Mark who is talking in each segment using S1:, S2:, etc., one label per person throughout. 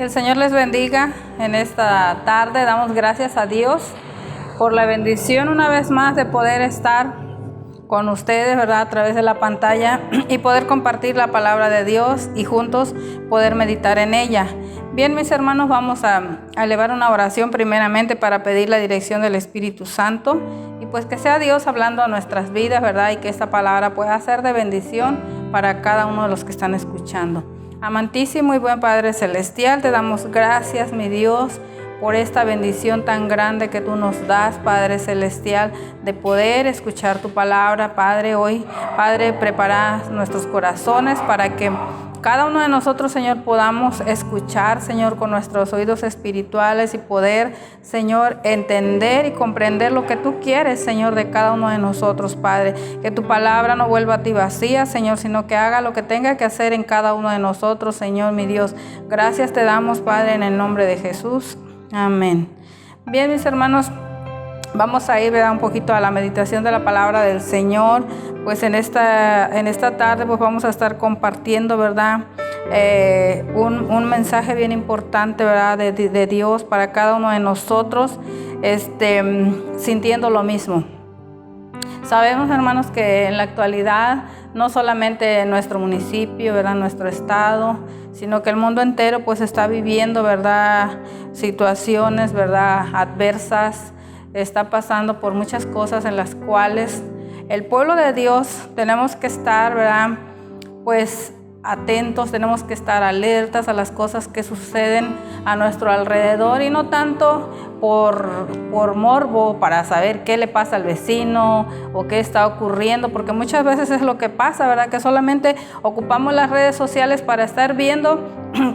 S1: Que el Señor les bendiga en esta tarde. Damos gracias a Dios por la bendición una vez más de poder estar con ustedes, ¿verdad? A través de la pantalla y poder compartir la palabra de Dios y juntos poder meditar en ella. Bien, mis hermanos, vamos a elevar una oración primeramente para pedir la dirección del Espíritu Santo y pues que sea Dios hablando a nuestras vidas, ¿verdad? Y que esta palabra pueda ser de bendición para cada uno de los que están escuchando. Amantísimo y buen Padre Celestial, te damos gracias, mi Dios, por esta bendición tan grande que tú nos das, Padre Celestial, de poder escuchar tu palabra, Padre. Hoy, Padre, prepara nuestros corazones para que cada uno de nosotros, Señor, podamos escuchar, Señor, con nuestros oídos espirituales y poder, Señor, entender y comprender lo que tú quieres, Señor, de cada uno de nosotros, Padre. Que tu palabra no vuelva a ti vacía, Señor, sino que haga lo que tenga que hacer en cada uno de nosotros, Señor, mi Dios. Gracias te damos, Padre, en el nombre de Jesús. Amén. Bien, mis hermanos, vamos a ir, ¿verdad?, un poquito a la meditación de la palabra del Señor. Pues en esta tarde pues vamos a estar compartiendo, ¿verdad?, un mensaje bien importante, ¿verdad?, de Dios para cada uno de nosotros, sintiendo lo mismo. Sabemos, hermanos, que en la actualidad no solamente en nuestro municipio, ¿verdad?, nuestro estado, sino que el mundo entero pues está viviendo, ¿verdad?, situaciones, ¿verdad?, adversas. Está pasando por muchas cosas en las cuales el pueblo de Dios tenemos que estar, ¿verdad?, pues atentos, tenemos que estar alertas a las cosas que suceden a nuestro alrededor y no tanto por morbo, para saber qué le pasa al vecino o qué está ocurriendo, porque muchas veces es lo que pasa, ¿verdad?, que solamente ocupamos las redes sociales para estar viendo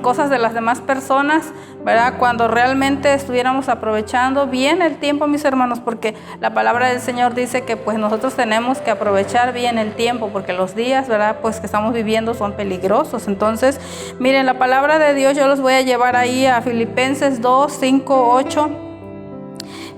S1: cosas de las demás personas, ¿verdad?, cuando realmente estuviéramos aprovechando bien el tiempo, mis hermanos, porque la palabra del Señor dice que pues nosotros tenemos que aprovechar bien el tiempo, porque los días, ¿verdad?, pues que estamos viviendo son peligrosos. Entonces, miren, la palabra de Dios yo los voy a llevar ahí a Filipenses 2, 5, 8.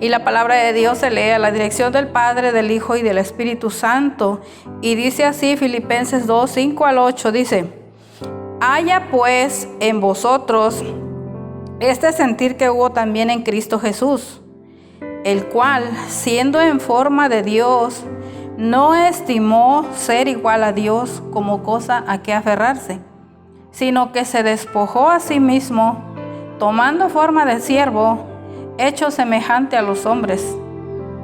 S1: Y la palabra de Dios se lee a la dirección del Padre, del Hijo y del Espíritu Santo. Y dice así, Filipenses 2, 5 al 8, dice: haya pues en vosotros este sentir que hubo también en Cristo Jesús, el cual, siendo en forma de Dios, no estimó ser igual a Dios como cosa a que aferrarse, sino que se despojó a sí mismo, tomando forma de siervo, hecho semejante a los hombres,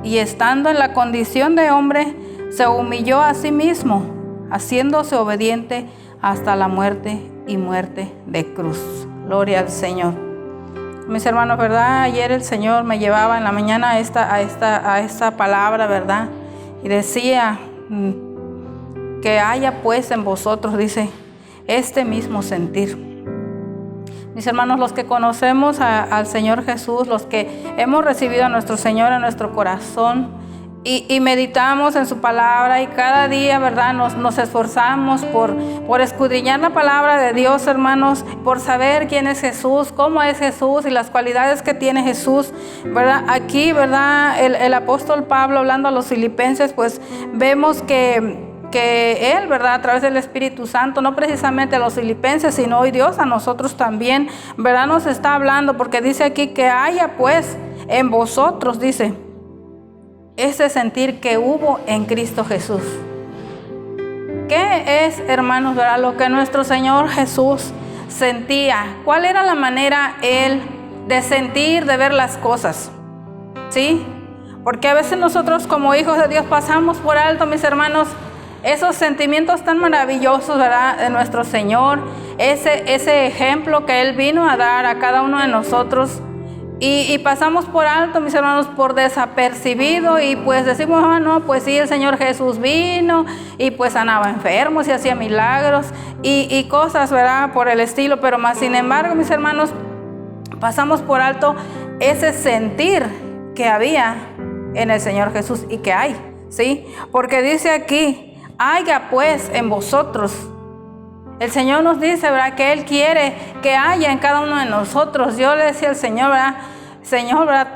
S1: y estando en la condición de hombre, se humilló a sí mismo, haciéndose obediente hasta la muerte y muerte de cruz. Gloria al Señor. Mis hermanos, ¿verdad? Ayer el Señor me llevaba en la mañana a esta palabra, ¿verdad? Y decía que haya pues en vosotros, dice, este mismo sentir. Mis hermanos, los que conocemos al Señor Jesús, los que hemos recibido a nuestro Señor en nuestro corazón y meditamos en su palabra y cada día, ¿verdad?, nos esforzamos por escudriñar la palabra de Dios, hermanos, por saber quién es Jesús, cómo es Jesús y las cualidades que tiene Jesús, ¿verdad? Aquí, ¿verdad?, el apóstol Pablo, hablando a los filipenses, pues vemos que Él, ¿verdad?, a través del Espíritu Santo, no precisamente a los filipenses, sino hoy Dios a nosotros también, ¿verdad?, nos está hablando, porque dice aquí que haya pues en vosotros, dice, ese sentir que hubo en Cristo Jesús. ¿Qué es, hermanos, verdad, lo que nuestro Señor Jesús sentía? ¿Cuál era la manera Él de sentir, de ver las cosas? ¿Sí? Porque a veces nosotros como hijos de Dios pasamos por alto, mis hermanos, esos sentimientos tan maravillosos, ¿verdad?, de nuestro Señor, ese ejemplo que Él vino a dar a cada uno de nosotros, y pasamos por alto, mis hermanos, por desapercibido, y pues decimos, no, pues sí, el Señor Jesús vino, y pues sanaba enfermos y hacía milagros, y cosas, ¿verdad?, por el estilo, pero más sin embargo, mis hermanos, pasamos por alto ese sentir que había en el Señor Jesús y que hay, ¿sí? Porque dice aquí, haya pues en vosotros. El Señor nos dice, ¿verdad?, que Él quiere que haya en cada uno de nosotros. Yo le decía al Señor, ¿verdad?, Señor, ¿verdad?,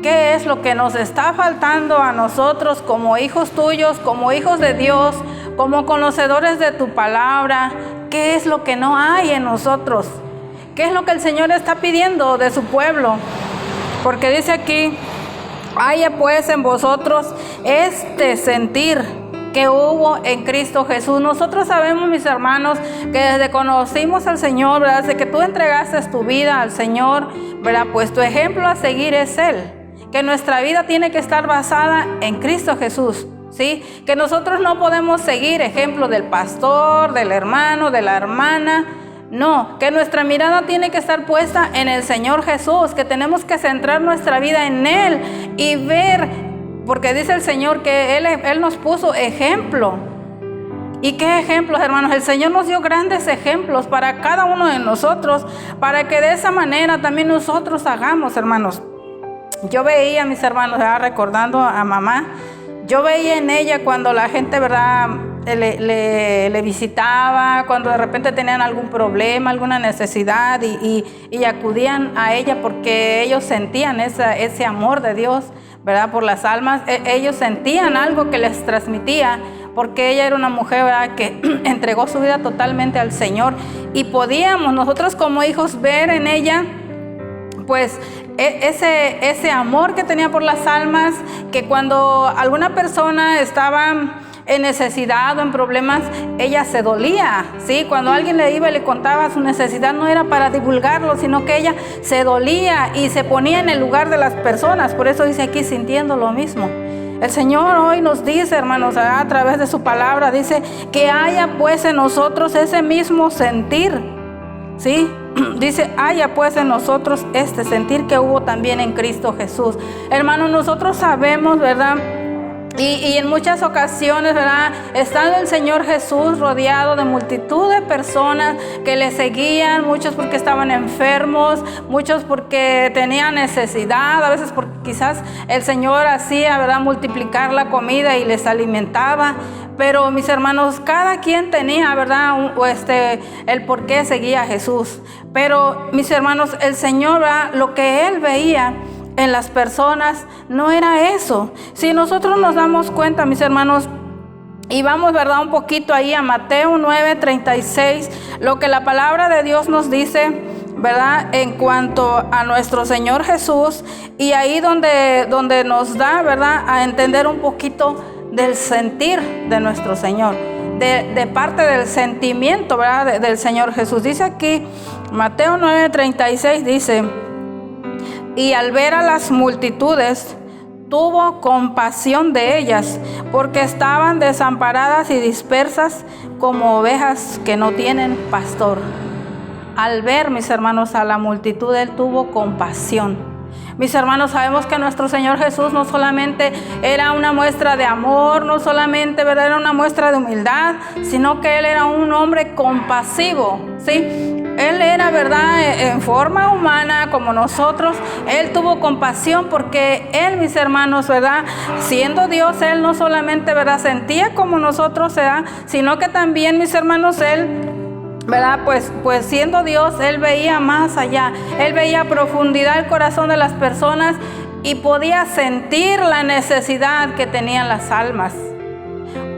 S1: ¿qué es lo que nos está faltando a nosotros como hijos tuyos, como hijos de Dios, como conocedores de tu palabra? ¿Qué es lo que no hay en nosotros? ¿Qué es lo que el Señor está pidiendo de su pueblo? Porque dice aquí, haya pues en vosotros este sentir que hubo en Cristo Jesús. Nosotros sabemos, mis hermanos, que desde que conocimos al Señor, ¿verdad? Desde que tú entregaste tu vida al Señor, ¿verdad? Pues tu ejemplo a seguir es Él. Que nuestra vida tiene que estar basada en Cristo Jesús, ¿sí? Que nosotros no podemos seguir ejemplo del pastor, del hermano, de la hermana. No, que nuestra mirada tiene que estar puesta en el Señor Jesús, que tenemos que centrar nuestra vida en Él y ver. Porque dice el Señor que Él nos puso ejemplo. ¿Y qué ejemplos, hermanos? El Señor nos dio grandes ejemplos para cada uno de nosotros, para que de esa manera también nosotros hagamos, hermanos. Yo veía a mis hermanos, ¿verdad? Recordando a mamá, yo veía en ella cuando la gente, ¿verdad?, le visitaba, cuando de repente tenían algún problema, alguna necesidad y acudían a ella porque ellos sentían ese amor de Dios, ¿verdad?, por las almas. Ellos sentían algo que les transmitía, porque ella era una mujer, ¿verdad?, que entregó su vida totalmente al Señor, y podíamos nosotros como hijos ver en ella pues ese amor que tenía por las almas, que cuando alguna persona estaba en necesidad o en problemas, ella se dolía, ¿sí? Cuando alguien le iba y le contaba su necesidad, no era para divulgarlo, sino que ella se dolía y se ponía en el lugar de las personas. Por eso dice aquí, sintiendo lo mismo. El Señor hoy nos dice, hermanos, a través de su palabra, dice que haya pues en nosotros ese mismo sentir, ¿sí? Dice, haya pues en nosotros este sentir que hubo también en Cristo Jesús. Hermanos, nosotros sabemos, ¿verdad?, y en muchas ocasiones, ¿verdad?, estando el Señor Jesús rodeado de multitud de personas que le seguían, muchos porque estaban enfermos, muchos porque tenían necesidad, a veces porque quizás el Señor hacía, ¿verdad?, multiplicar la comida y les alimentaba. Pero mis hermanos, cada quien tenía, ¿verdad?, el por qué seguía a Jesús. Pero mis hermanos, el Señor, ¿verdad?, lo que Él veía en las personas no era eso. Si nosotros nos damos cuenta, mis hermanos, y vamos, ¿verdad?, un poquito ahí a Mateo 9:36, lo que la palabra de Dios nos dice, ¿verdad?, en cuanto a nuestro Señor Jesús, y ahí donde nos da, ¿verdad?, a entender un poquito del sentir de nuestro Señor, de parte del sentimiento, ¿verdad?, del Señor Jesús. Dice aquí, Mateo 9:36 dice, y al ver a las multitudes, tuvo compasión de ellas, porque estaban desamparadas y dispersas como ovejas que no tienen pastor. Al ver, mis hermanos, a la multitud, Él tuvo compasión. Mis hermanos, sabemos que nuestro Señor Jesús no solamente era una muestra de amor, no solamente, ¿verdad?, era una muestra de humildad, sino que Él era un hombre compasivo, ¿sí? Él era, ¿verdad?, en forma humana como nosotros. Él tuvo compasión porque Él, mis hermanos, ¿verdad?, siendo Dios, Él no solamente, ¿verdad?, sentía como nosotros, ¿verdad?, sino que también, mis hermanos, Él, ¿verdad?, pues siendo Dios, Él veía más allá. Él veía a profundidad el corazón de las personas y podía sentir la necesidad que tenían las almas.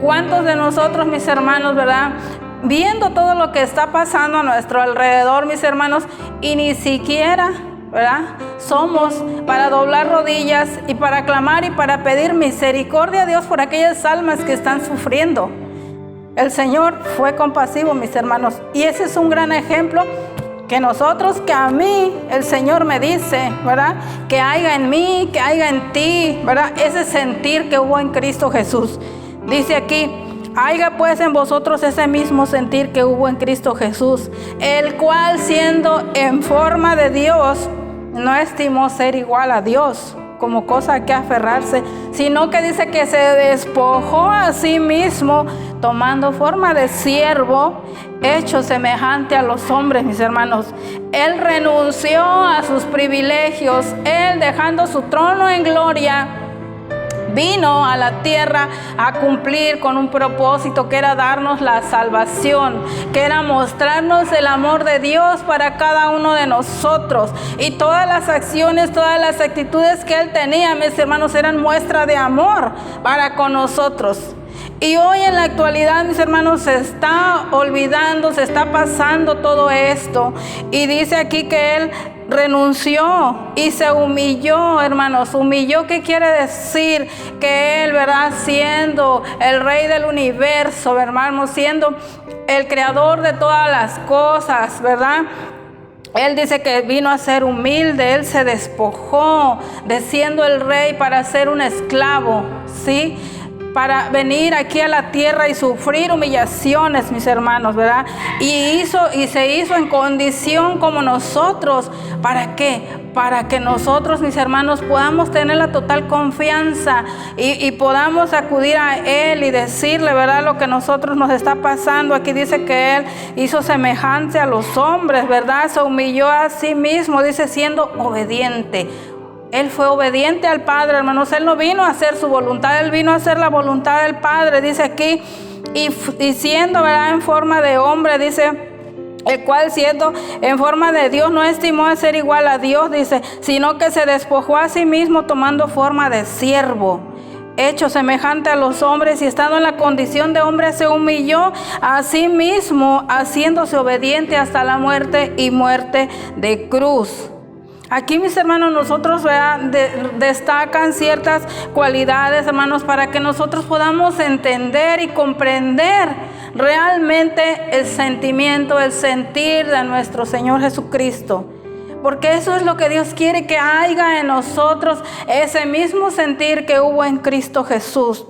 S1: ¿Cuántos de nosotros, mis hermanos, ¿verdad?, viendo todo lo que está pasando a nuestro alrededor, mis hermanos, y ni siquiera, ¿verdad?, somos para doblar rodillas y para clamar y para pedir misericordia a Dios por aquellas almas que están sufriendo? El Señor fue compasivo, mis hermanos, y ese es un gran ejemplo que nosotros, que a mí el Señor me dice, ¿verdad?, que haya en mí, que haya en ti, ¿verdad?, ese sentir que hubo en Cristo Jesús. Dice aquí, haya pues en vosotros ese mismo sentir que hubo en Cristo Jesús, el cual, siendo en forma de Dios, no estimó ser igual a Dios como cosa a que aferrarse, sino que dice que se despojó a sí mismo, tomando forma de siervo, hecho semejante a los hombres, mis hermanos. Él renunció a sus privilegios. Él, dejando su trono en gloria, vino a la tierra a cumplir con un propósito, que era darnos la salvación, que era mostrarnos el amor de Dios para cada uno de nosotros. Y todas las acciones, todas las actitudes que Él tenía, mis hermanos, eran muestra de amor para con nosotros. Y hoy en la actualidad, mis hermanos, se está olvidando, se está pasando todo esto. Y dice aquí que Él renunció y se humilló, hermanos. Humilló, ¿qué quiere decir? Que Él, ¿verdad? Siendo el Rey del universo, hermanos, siendo el creador de todas las cosas, ¿verdad? Él dice que vino a ser humilde. Él se despojó de siendo el rey para ser un esclavo, ¿sí? Para venir aquí a la tierra y sufrir humillaciones, mis hermanos, ¿verdad? Y se hizo en condición como nosotros. ¿Para qué? Para que nosotros, mis hermanos, podamos tener la total confianza y podamos acudir a Él y decirle, ¿verdad?, lo que nosotros nos está pasando. Aquí dice que Él hizo semejante a los hombres, ¿verdad? Se humilló a sí mismo, dice, siendo obediente. Él fue obediente al Padre, hermanos. Él no vino a hacer su voluntad, Él vino a hacer la voluntad del Padre, dice aquí. Y siendo, ¿verdad?, en forma de hombre, dice, el cual siendo en forma de Dios no estimó a ser igual a Dios, dice, sino que se despojó a sí mismo tomando forma de siervo, hecho semejante a los hombres, y estando en la condición de hombre se humilló a sí mismo, haciéndose obediente hasta la muerte y muerte de cruz. Aquí, mis hermanos, nosotros destacan ciertas cualidades, hermanos, para que nosotros podamos entender y comprender realmente el sentimiento, el sentir de nuestro Señor Jesucristo. Porque eso es lo que Dios quiere, que haya en nosotros ese mismo sentir que hubo en Cristo Jesús.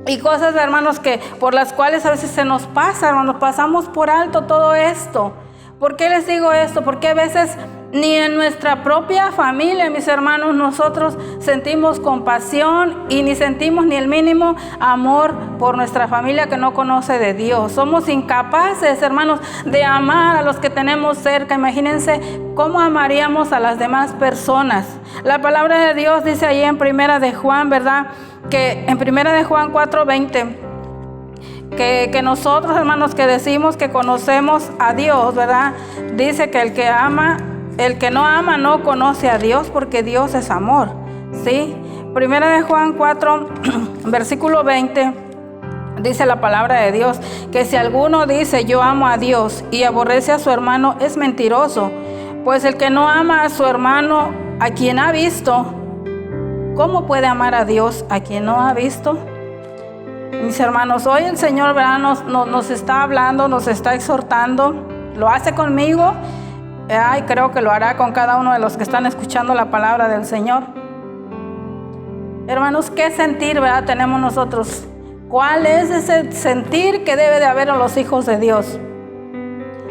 S1: Y cosas, hermanos, que por las cuales a veces se nos pasa, hermanos, pasamos por alto todo esto. ¿Por qué les digo esto? Porque a veces ni en nuestra propia familia, mis hermanos, nosotros sentimos compasión y ni sentimos ni el mínimo amor por nuestra familia que no conoce de Dios. Somos incapaces, hermanos, de amar a los que tenemos cerca. Imagínense cómo amaríamos a las demás personas. La palabra de Dios dice ahí en Primera de Juan, ¿verdad? Que en Primera de Juan 4:20, que nosotros, hermanos, que decimos que conocemos a Dios, ¿verdad? Dice que el que no ama no conoce a Dios, porque Dios es amor, ¿sí? Primera de Juan 4, versículo 20, dice la palabra de Dios, que si alguno dice yo amo a Dios y aborrece a su hermano, es mentiroso. Pues el que no ama a su hermano, a quien ha visto, ¿cómo puede amar a Dios a quien no ha visto? Mis hermanos, hoy el Señor, ¿verdad?, nos está hablando, nos está exhortando. Lo hace conmigo, y creo que lo hará con cada uno de los que están escuchando la palabra del Señor. Hermanos, ¿qué sentir, verdad, tenemos nosotros? ¿Cuál es ese sentir que debe de haber en los hijos de Dios?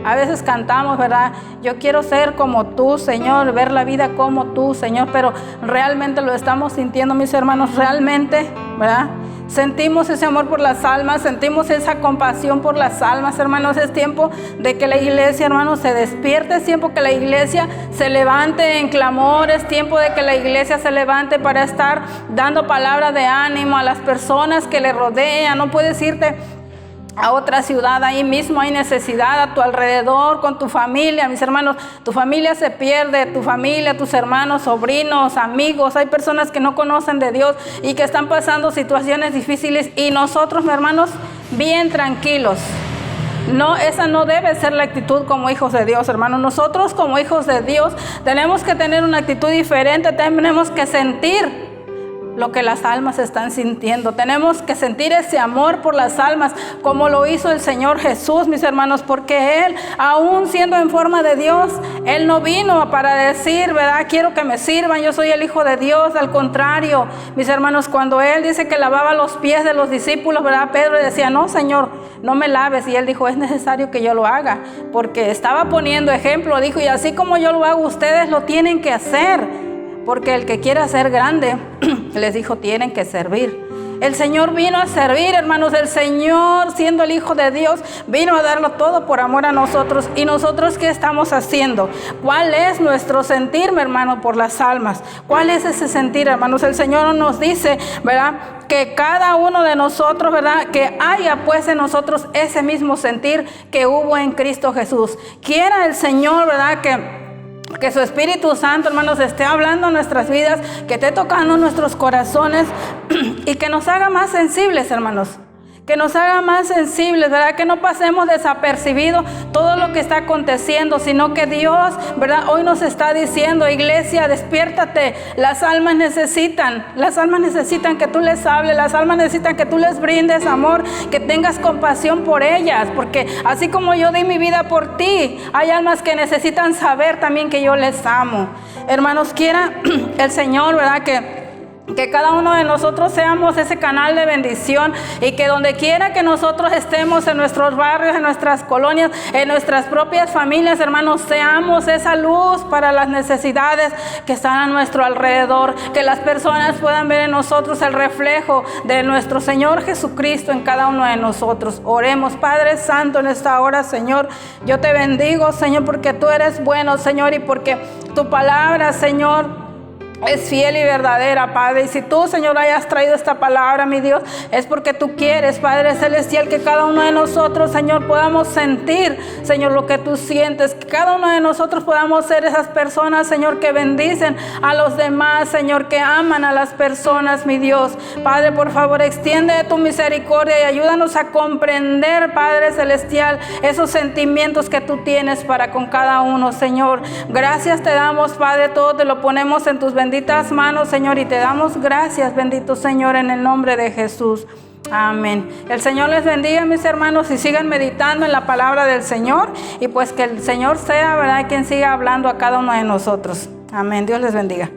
S1: A veces cantamos, ¿verdad? Yo quiero ser como tú, Señor, ver la vida como tú, Señor, pero realmente lo estamos sintiendo, mis hermanos, realmente, ¿verdad? Sentimos ese amor por las almas, sentimos esa compasión por las almas, hermanos. Es tiempo de que la iglesia, hermanos, se despierte, es tiempo que la iglesia se levante en clamor, es tiempo de que la iglesia se levante para estar dando palabra de ánimo a las personas que le rodean. No puedes irte a otra ciudad, ahí mismo hay necesidad a tu alrededor, con tu familia, mis hermanos. Tu familia se pierde, tu familia, tus hermanos, sobrinos, amigos. Hay personas que no conocen de Dios y que están pasando situaciones difíciles, y nosotros, mis hermanos, bien tranquilos. No, esa no debe ser la actitud como hijos de Dios, hermanos. Nosotros como hijos de Dios tenemos que tener una actitud diferente, tenemos que sentir lo que las almas están sintiendo. Tenemos que sentir ese amor por las almas, como lo hizo el Señor Jesús, mis hermanos, porque Él, aún siendo en forma de Dios, Él no vino para decir, ¿verdad?, quiero que me sirvan, yo soy el Hijo de Dios. Al contrario, mis hermanos, cuando Él dice que lavaba los pies de los discípulos, ¿verdad?, Pedro decía, no, Señor, no me laves. Y Él dijo, es necesario que yo lo haga, porque estaba poniendo ejemplo. Dijo, y así como yo lo hago, ustedes lo tienen que hacer. Porque el que quiera ser grande, les dijo, tienen que servir. El Señor vino a servir, hermanos. El Señor, siendo el Hijo de Dios, vino a darlo todo por amor a nosotros. ¿Y nosotros qué estamos haciendo? ¿Cuál es nuestro sentir, mi hermano, por las almas? ¿Cuál es ese sentir, hermanos? El Señor nos dice, ¿verdad?, que cada uno de nosotros, ¿verdad?, que haya pues en nosotros ese mismo sentir que hubo en Cristo Jesús. Quiera el Señor, ¿verdad?, que su Espíritu Santo, hermanos, esté hablando en nuestras vidas, que esté tocando nuestros corazones y que nos haga más sensibles, hermanos. que nos haga más sensibles, ¿verdad? Que no pasemos desapercibido todo lo que está aconteciendo, sino que Dios, ¿verdad? Hoy nos está diciendo, iglesia, despiértate. Las almas necesitan que tú les hables, las almas necesitan que tú les brindes amor, que tengas compasión por ellas, porque así como yo di mi vida por ti, hay almas que necesitan saber también que yo les amo. Hermanos, quiera el Señor, ¿verdad? Que cada uno de nosotros seamos ese canal de bendición, y que donde quiera que nosotros estemos, en nuestros barrios, en nuestras colonias, en nuestras propias familias, hermanos, seamos esa luz para las necesidades que están a nuestro alrededor, que las personas puedan ver en nosotros el reflejo de nuestro Señor Jesucristo en cada uno de nosotros. Oremos. Padre Santo, en esta hora, Señor, yo te bendigo, Señor, porque tú eres bueno, Señor, y porque tu palabra, Señor, es fiel y verdadera, Padre. Y si tú, Señor, hayas traído esta palabra, mi Dios, es porque tú quieres, Padre Celestial, que cada uno de nosotros, Señor, podamos sentir, Señor, lo que tú sientes. Que cada uno de nosotros podamos ser esas personas, Señor, que bendicen a los demás, Señor, que aman a las personas, mi Dios. Padre, por favor, extiende tu misericordia y ayúdanos a comprender, Padre Celestial, esos sentimientos que tú tienes para con cada uno, Señor. Gracias te damos, Padre, todo te lo ponemos en tus benditas manos, Señor, y te damos gracias, bendito Señor, en el nombre de Jesús. Amén. El Señor les bendiga, mis hermanos, y sigan meditando en la palabra del Señor, y pues que el Señor sea, ¿verdad?, quien siga hablando a cada uno de nosotros. Amén. Dios les bendiga.